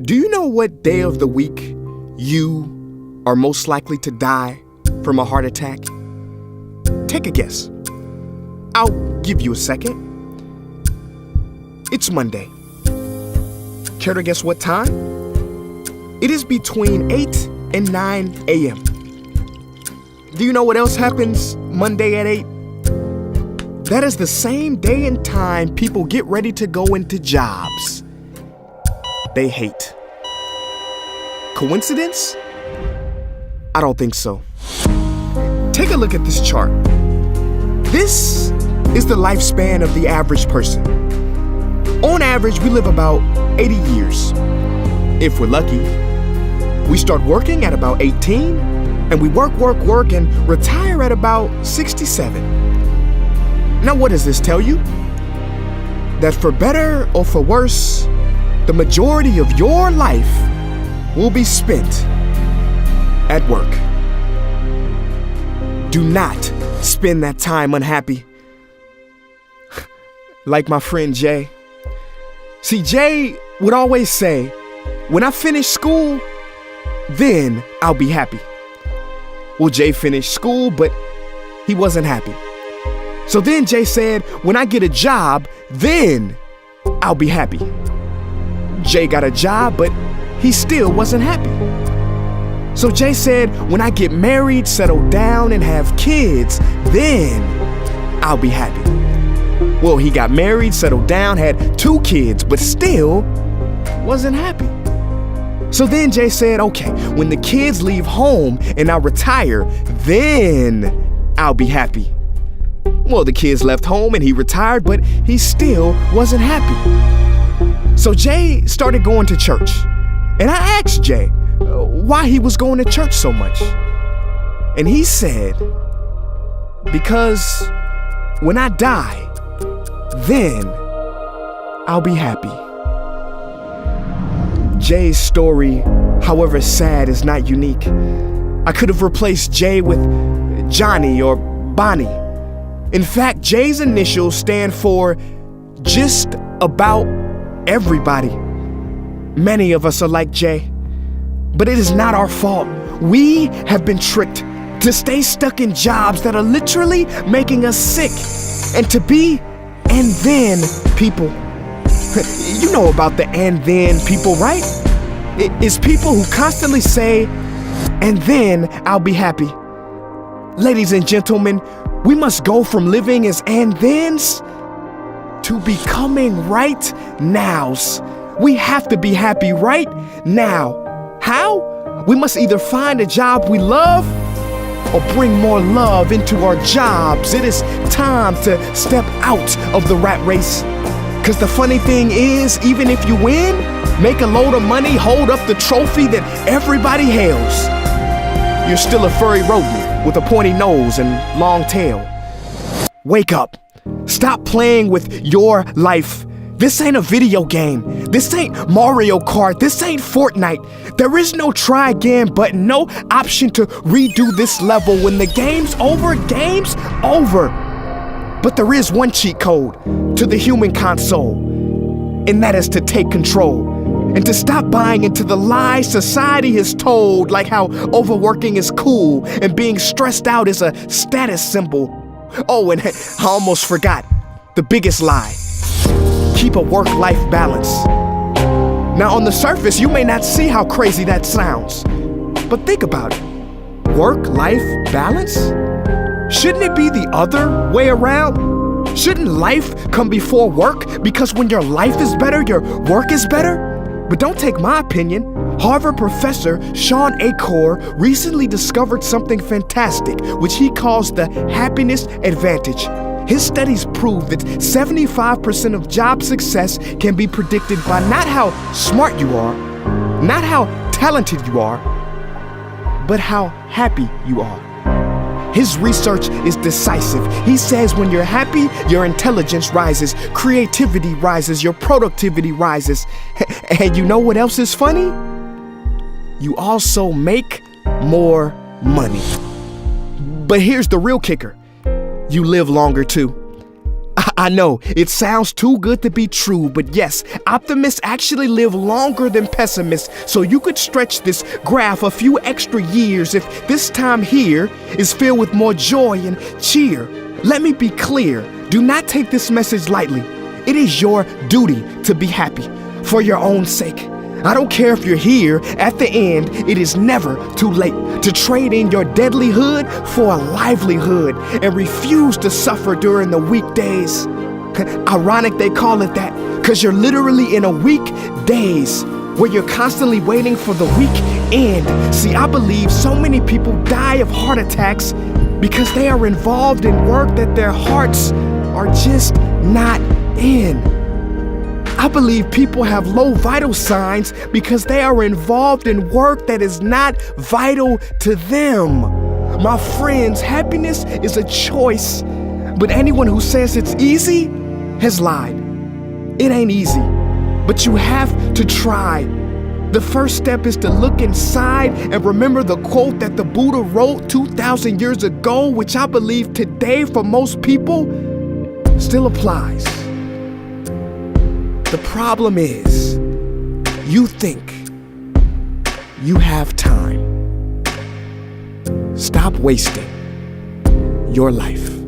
Do you know what day of the week you are most likely to die from a heart attack? Take a guess. I'll give you a second. It's Monday. Care to guess what time? It is between 8 and 9 a.m. Do you know what else happens Monday at 8? That is the same day and time people get ready to go into jobs they hate. Coincidence? I don't think so. Take a look at this chart. This is the lifespan of the average person. On average, we live about 80 years. If we're lucky, we start working at about 18, and we work, and retire at about 67. Now, what does this tell you? That for better or for worse, the majority of your life will be spent at work. Do not spend that time unhappy. Like my friend Jay. See, Jay would always say, when I finish school, then I'll be happy. Well, Jay finished school, but he wasn't happy. So then Jay said, when I get a job, then I'll be happy. Jay got a job, but he still wasn't happy. So Jay said, when I get married, settle down, and have kids, then I'll be happy. Well, he got married, settled down, had 2 kids, but still wasn't happy. So then Jay said, okay, when the kids leave home and I retire, then I'll be happy. Well, the kids left home and he retired, but he still wasn't happy. So Jay started going to church. And I asked Jay why he was going to church so much. And he said, because when I die, then I'll be happy. Jay's story, however sad, is not unique. I could have replaced Jay with Johnny or Bonnie. In fact, Jay's initials stand for just about everybody. Many of us are like Jay, but it is not our fault. We have been tricked to stay stuck in jobs that are literally making us sick and to be and then people. You know about the and then people, right? It's people who constantly say, and then I'll be happy. Ladies and gentlemen, we must go from living as and thens to becoming right nows. We have to be happy right now. How? We must either find a job we love or bring more love into our jobs. It is time to step out of the rat race. Cause the funny thing is, even if you win, make a load of money, hold up the trophy that everybody hails, you're still a furry rodent with a pointy nose and long tail. Wake up. Stop playing with your life. This ain't a video game. This ain't Mario Kart. This ain't Fortnite. There is no try again button, no option to redo this level. When the game's over, game's over. But there is one cheat code to the human console, and that is to take control and to stop buying into the lies society has told, like how overworking is cool and being stressed out is a status symbol. Oh, and I almost forgot the biggest lie. Keep a work-life balance. Now, on the surface, you may not see how crazy that sounds, but think about it. Work-life balance? Shouldn't it be the other way around? Shouldn't life come before work? Because when your life is better, your work is better? But don't take my opinion. Harvard professor Sean Achor recently discovered something fantastic, which he calls the happiness advantage. His studies prove that 75% of job success can be predicted by not how smart you are, not how talented you are, but how happy you are. His research is decisive. He says when you're happy, your intelligence rises, creativity rises, your productivity rises. And you know what else is funny? You also make more money. But here's the real kicker. You live longer too. I know, it sounds too good to be true, but yes, optimists actually live longer than pessimists, so you could stretch this graph a few extra years if this time here is filled with more joy and cheer. Let me be clear, do not take this message lightly. It is your duty to be happy, for your own sake. I don't care if you're here, at the end, it is never too late to trade in your deadlyhood for a livelihood and refuse to suffer during the weekdays. Ironic they call it that, because you're literally in a weekdays where you're constantly waiting for the weekend. See, I believe so many people die of heart attacks because they are involved in work that their hearts are just not in. I believe people have low vital signs because they are involved in work that is not vital to them. My friends, happiness is a choice, but anyone who says it's easy has lied. It ain't easy, but you have to try. The first step is to look inside and remember the quote that the Buddha wrote 2,000 years ago, which I believe today for most people still applies. The problem is, you think you have time. Stop wasting your life.